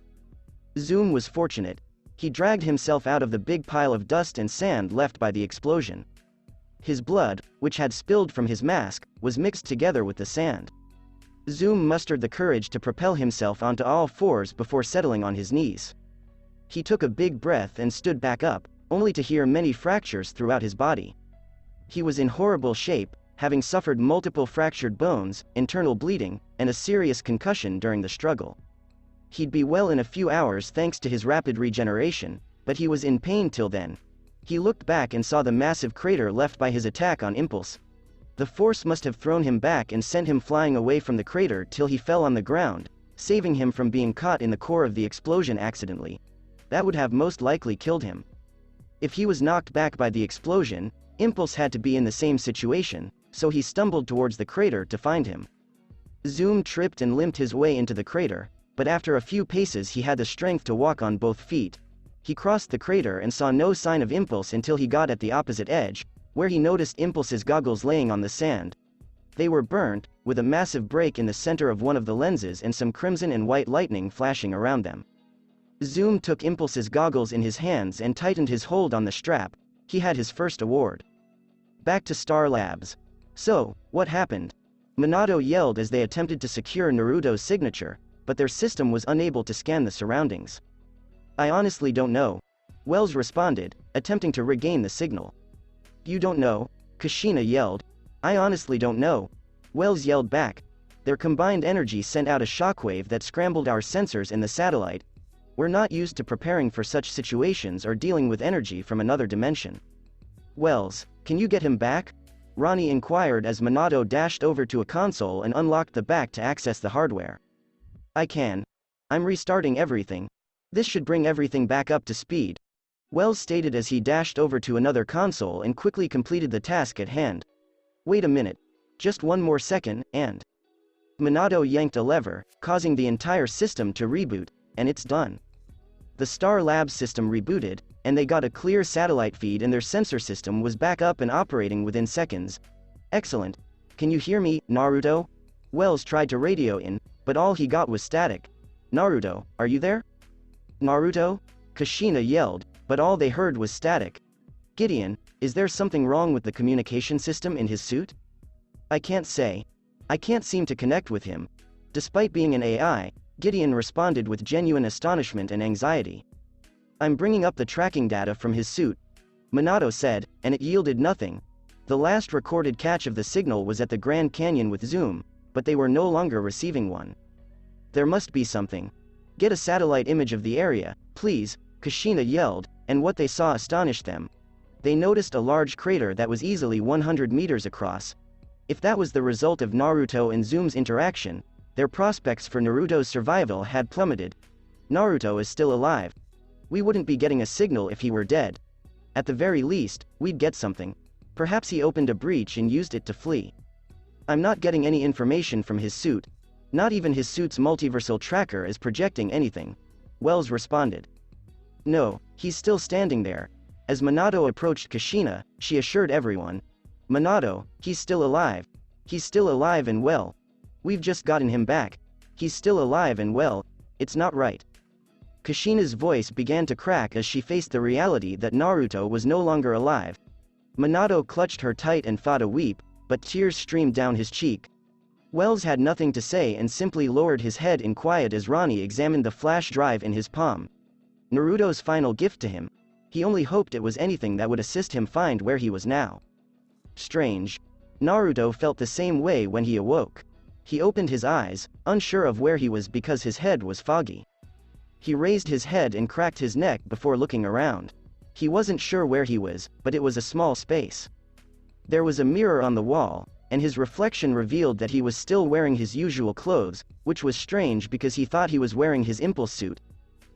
[SPEAKER 2] Zoom was fortunate. He dragged himself out of the big pile of dust and sand left by the explosion. His blood, which had spilled from his mask, was mixed together with the sand. Zoom mustered the courage to propel himself onto all fours before settling on his knees. He took a big breath and stood back up, only to hear many fractures throughout his body. He was in horrible shape, having suffered multiple fractured bones, internal bleeding, and a serious concussion during the struggle. He'd be well in a few hours thanks to his rapid regeneration, but he was in pain till then. He looked back and saw the massive crater left by his attack on Impulse. The force must have thrown him back and sent him flying away from the crater till he fell on the ground, saving him from being caught in the core of the explosion accidentally. That would have most likely killed him. If he was knocked back by the explosion, Impulse had to be in the same situation, so he stumbled towards the crater to find him. Zoom tripped and limped his way into the crater, but after a few paces he had the strength to walk on both feet. He crossed the crater and saw no sign of Impulse until he got at the opposite edge, where he noticed Impulse's goggles laying on the sand. They were burnt, with a massive break in the center of one of the lenses and some crimson and white lightning flashing around them. Zoom took Impulse's goggles in his hands and tightened his hold on the strap. He had his first award. Back to Star Labs. So, what happened? Minato yelled as they attempted to secure Naruto's signature, but their system was unable to scan the surroundings. I honestly don't know. Wells responded, attempting to regain the signal. You don't know? Kushina yelled. I honestly don't know. Wells yelled back. Their combined energy sent out a shockwave that scrambled our sensors in the satellite. We're not used to preparing for such situations or dealing with energy from another dimension. Wells, can you get him back? Ronnie inquired as Minato dashed over to a console and unlocked the back to access the hardware. I can. I'm restarting everything. This should bring everything back up to speed. Wells stated as he dashed over to another console and quickly completed the task at hand. Wait a minute. Just one more second, and... Minato yanked a lever, causing the entire system to reboot, and it's done. The Star Labs system rebooted, and they got a clear satellite feed and their sensor system was back up and operating within seconds. Excellent. Can you hear me, Naruto? Wells tried to radio in, but all he got was static. Naruto, are you there? Naruto? Kushina yelled, but all they heard was static. Gideon, is there something wrong with the communication system in his suit? I can't say. I can't seem to connect with him. Despite being an AI, Gideon responded with genuine astonishment and anxiety. I'm bringing up the tracking data from his suit, Minato said, and it yielded nothing. The last recorded catch of the signal was at the Grand Canyon with Zoom, but they were no longer receiving one. There must be something. Get a satellite image of the area, please, Kushina yelled, and what they saw astonished them. They noticed a large crater that was easily 100 meters across. If that was the result of Naruto and Zoom's interaction, their prospects for Naruto's survival had plummeted. Naruto is still alive. We wouldn't be getting a signal if he were dead. At the very least, we'd get something. Perhaps he opened a breach and used it to flee. I'm not getting any information from his suit. Not even his suit's multiversal tracker is projecting anything. Wells responded. No, he's still standing there. As Minato approached Kushina, she assured everyone. Minato, he's still alive. He's still alive and well. We've just gotten him back. He's still alive and well. It's not right. Kushina's voice began to crack as she faced the reality that Naruto was no longer alive. Minato clutched her tight and fought a weep, but tears streamed down his cheek. Wells had nothing to say and simply lowered his head in quiet as Ronnie examined the flash drive in his palm. Naruto's final gift to him. He only hoped it was anything that would assist him find where he was now. Strange. Naruto felt the same way when he awoke. He opened his eyes, unsure of where he was because his head was foggy. He raised his head and cracked his neck before looking around. He wasn't sure where he was, but it was a small space. There was a mirror on the wall, and his reflection revealed that he was still wearing his usual clothes, which was strange because he thought he was wearing his impulse suit.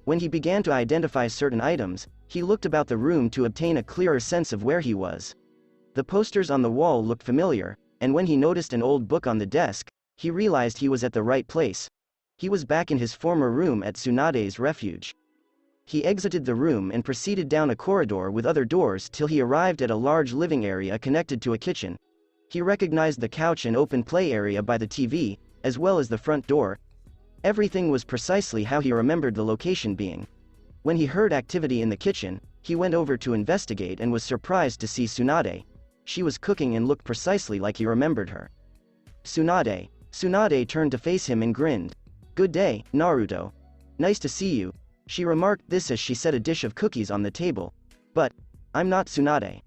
[SPEAKER 2] When he began to identify certain items, he looked about the room to obtain a clearer sense of where he was. The posters on the wall looked familiar, and when he noticed an old book on the desk, he realized he was at the right place. He was back in his former room at Tsunade's refuge. He exited the room and proceeded down a corridor with other doors till he arrived at a large living area connected to a kitchen. He recognized the couch and open play area by the TV, as well as the front door. Everything was precisely how he remembered the location being. When he heard activity in the kitchen, he went over to investigate and was surprised to see Tsunade. She was cooking and looked precisely like he remembered her. Tsunade. Tsunade turned to face him and grinned. "Good day, Naruto. Nice to see you." She remarked this as she set a dish of cookies on the table. "But, I'm not Tsunade."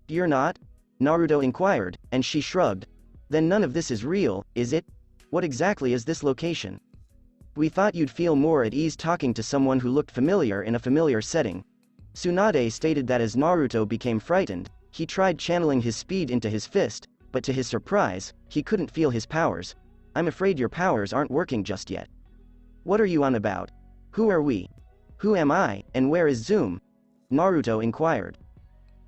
[SPEAKER 2] "You're not?" Naruto inquired, and she shrugged. "Then none of this is real, is it? What exactly is this location?" "We thought you'd feel more at ease talking to someone who looked familiar in a familiar setting." Tsunade stated that as Naruto became frightened, he tried channeling his speed into his fist, but to his surprise, he couldn't feel his powers. "I'm afraid your powers aren't working just yet." "What are you on about? Who are we? Who am I, and where is Zoom?" Naruto inquired.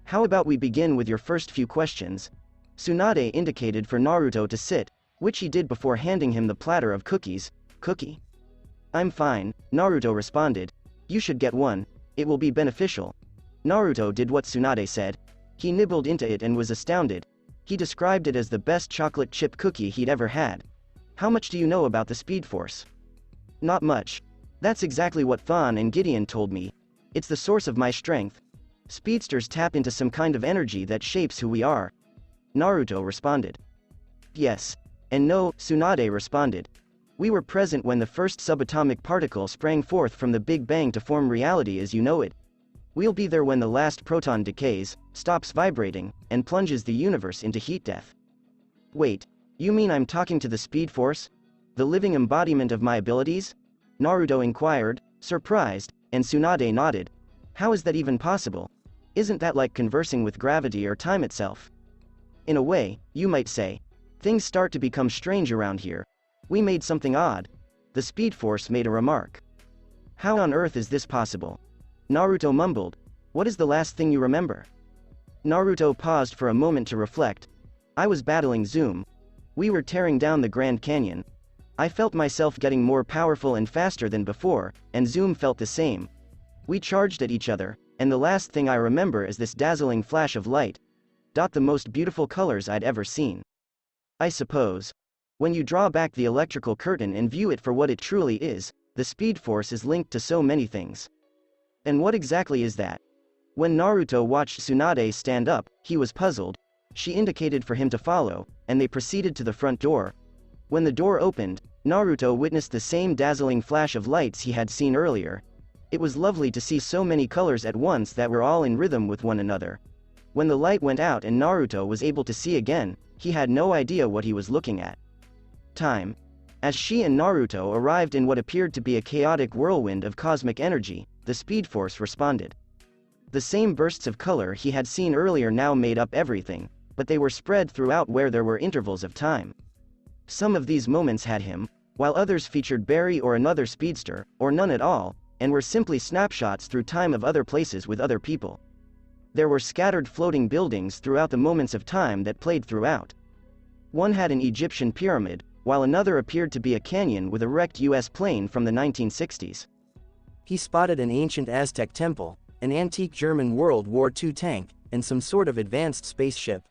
[SPEAKER 2] "How about we begin with your first few questions?" Tsunade indicated for Naruto to sit, which he did before handing him the platter of cookies. "Cookie?" "I'm fine," Naruto responded. "You should get one. It will be beneficial." Naruto did what Tsunade said. He nibbled into it and was astounded. He described it as the best chocolate chip cookie he'd ever had. "How much do you know about the Speed Force?" "Not much. That's exactly what Thon and Gideon told me. It's the source of my strength. Speedsters tap into some kind of energy that shapes who we are." Naruto responded. "Yes. And no," Tsunade responded. "We were present when the first subatomic particle sprang forth from the Big Bang to form reality as you know it. We'll be there when the last proton decays, stops vibrating, and plunges the universe into heat death." "Wait, you mean I'm talking to the Speed Force? The living embodiment of my abilities?" Naruto inquired, surprised, and Tsunade nodded. "How is that even possible? Isn't that like conversing with gravity or time itself?" "In a way, you might say. Things start to become strange around here. We made something odd." The Speed Force made a remark. "How on earth is this possible?" Naruto mumbled. "What is the last thing you remember?" Naruto paused for a moment to reflect. "I was battling Zoom. We were tearing down the Grand Canyon. I felt myself getting more powerful and faster than before, and Zoom felt the same. We charged at each other, and the last thing I remember is this dazzling flash of light. The most beautiful colors I'd ever seen. I suppose. When you draw back the electrical curtain and view it for what it truly is, the Speed Force is linked to so many things." "And what exactly is that?" When Naruto watched Tsunade stand up, he was puzzled. She indicated for him to follow, and they proceeded to the front door. When the door opened, Naruto witnessed the same dazzling flash of lights he had seen earlier. It was lovely to see so many colors at once that were all in rhythm with one another. When the light went out and Naruto was able to see again, he had no idea what he was looking at. Time. As she and Naruto arrived in what appeared to be a chaotic whirlwind of cosmic energy, the Speed Force responded. The same bursts of color he had seen earlier now made up everything, but they were spread throughout where there were intervals of time. Some of these moments had him, while others featured Barry or another speedster, or none at all, and were simply snapshots through time of other places with other people. There were scattered floating buildings throughout the moments of time that played throughout. One had an Egyptian pyramid, while another appeared to be a canyon with a wrecked US plane from the 1960s.
[SPEAKER 3] He spotted an ancient Aztec temple, an antique German World War II tank, and some sort of advanced spaceship.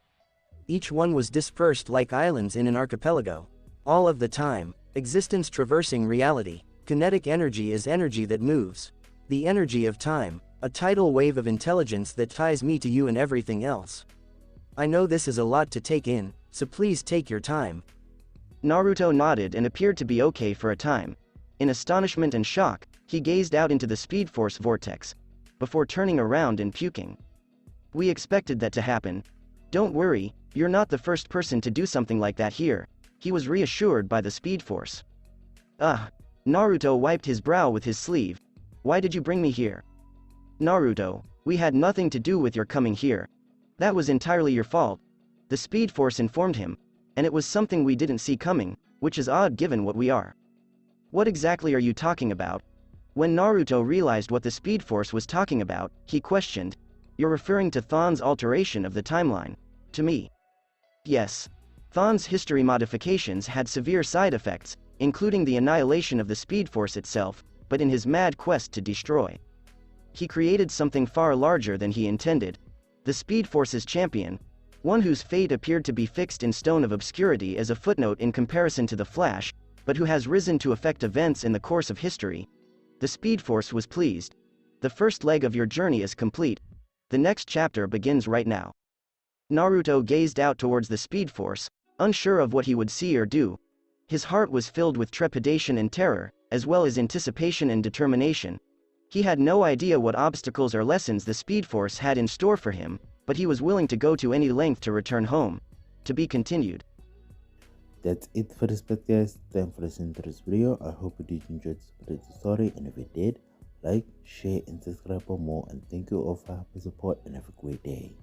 [SPEAKER 3] Each one was dispersed like islands in an archipelago. All of the time, existence traversing reality, Kinetic energy is energy that moves. The energy of time, a tidal wave of intelligence that ties me to you and everything else. I know this is a lot to take in, so please take your time.
[SPEAKER 2] Naruto nodded and appeared to be okay for a time. In astonishment and shock, he gazed out into the Speed Force vortex, before turning around and puking. We expected that to happen. Don't worry, you're not the first person to do something like that here, he was reassured by the Speed Force. Naruto wiped his brow with his sleeve. Why did you bring me here? Naruto, we had nothing to do with your coming here. That was entirely your fault, the Speed Force informed him, and it was something we didn't see coming, which is odd given what we are. What exactly are you talking about? When Naruto realized what the Speed Force was talking about, he questioned, You're referring to Thon's alteration of the timeline. To me. Yes. Thon's history modifications had severe side effects, including the annihilation of the Speed Force itself, but in his mad quest to destroy. He created something far larger than he intended. The Speed Force's champion, one whose fate appeared to be fixed in stone of obscurity as a footnote in comparison to the Flash, but who has risen to affect events in the course of history. The Speed Force was pleased. The first leg of your journey is complete. The next chapter begins right now. Naruto gazed out towards the Speed Force, unsure of what he would see or do. His heart was filled with trepidation and terror, as well as anticipation and determination. He had no idea what obstacles or lessons the Speed Force had in store for him, but he was willing to go to any length to return home. To be continued.
[SPEAKER 1] That's it for this podcast. Thanks for listening to this video. I hope you did enjoy this spirited story, and if you did, like, share, and subscribe for more. And thank you all for your support, and have a great day.